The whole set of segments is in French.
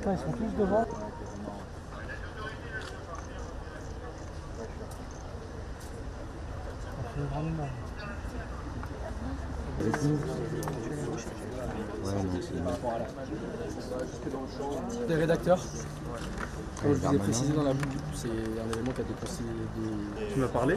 Putain, ils sont tous devant. Ça fait vraiment mal. Des rédacteurs, comme je vous ai précisé dans la boucle, c'est un élément qui a été considéré. Tu m'as parlé?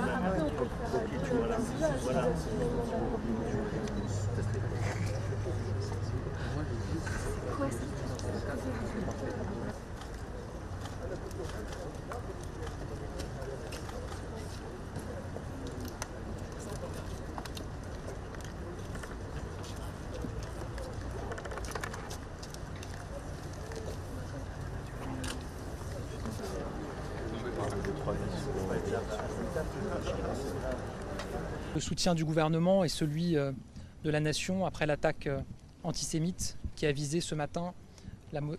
Le soutien du gouvernement est celui de la nation après l'attaque antisémite qui a visé ce matin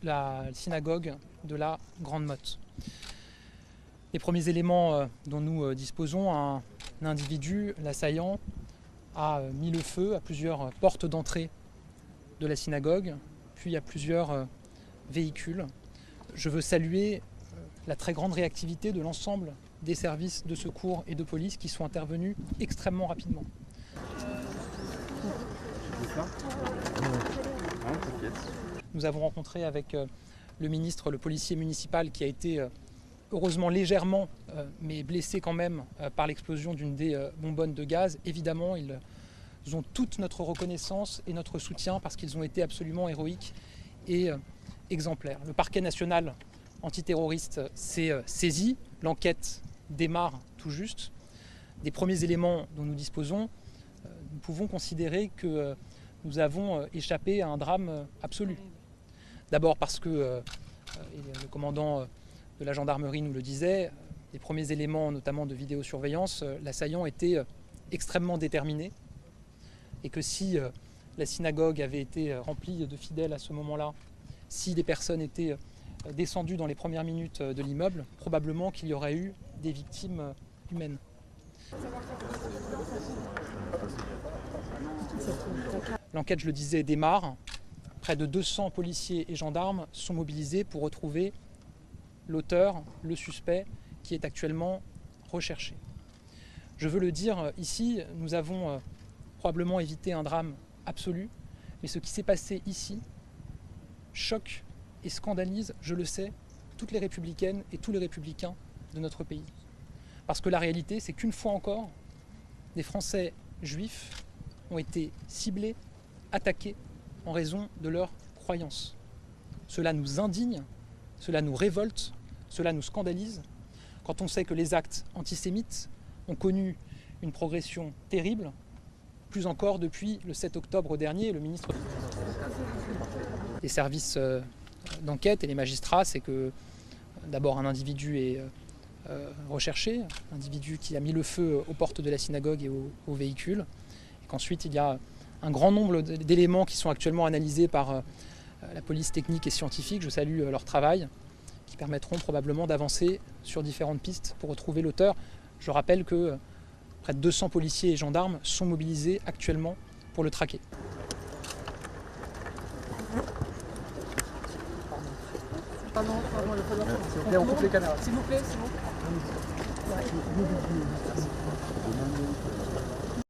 la synagogue de la Grande Motte. Les premiers éléments dont nous disposons, un individu, l'assaillant, a mis le feu à plusieurs portes d'entrée de la synagogue, puis à plusieurs véhicules. Je veux saluer la très grande réactivité de l'ensemble des services de secours et de police qui sont intervenus extrêmement rapidement. Nous avons rencontré avec le ministre, le policier municipal qui a été heureusement légèrement, mais blessé quand même par l'explosion d'une des bonbonnes de gaz. Évidemment, ils ont toute notre reconnaissance et notre soutien parce qu'ils ont été absolument héroïques et exemplaires. Le parquet national antiterroriste s'est saisi, l'enquête démarre tout juste. Des premiers éléments dont nous disposons, nous pouvons considérer que nous avons échappé à un drame absolu. D'abord parce que, le commandant de la gendarmerie nous le disait, les premiers éléments, notamment de vidéosurveillance, l'assaillant était extrêmement déterminé et que si la synagogue avait été remplie de fidèles à ce moment-là, si des personnes étaient descendues dans les premières minutes de l'immeuble, probablement qu'il y aurait eu des victimes humaines. L'enquête, je le disais, démarre. Près de 200 policiers et gendarmes sont mobilisés pour retrouver l'auteur, le suspect, qui est actuellement recherché. Je veux le dire ici, nous avons probablement évité un drame absolu, mais ce qui s'est passé ici choque et scandalise, je le sais, toutes les républicaines et tous les républicains de notre pays. Parce que la réalité, c'est qu'une fois encore, des Français juifs ont été ciblés, attaqués en raison de leurs croyances. Cela nous indigne, cela nous révolte, cela nous scandalise, quand on sait que les actes antisémites ont connu une progression terrible, plus encore depuis le 7 octobre dernier. Le ministre des services d'enquête et les magistrats, c'est que d'abord un individu est recherché, un individu qui a mis le feu aux portes de la synagogue et aux véhicules, et qu'ensuite il y a un grand nombre d'éléments qui sont actuellement analysés par la police technique et scientifique. Je salue leur travail, qui permettront probablement d'avancer sur différentes pistes pour retrouver l'auteur. Je rappelle que près de 200 policiers et gendarmes sont mobilisés actuellement pour le traquer. Pardon, on coupe les caméras. S'il vous plaît, c'est bon.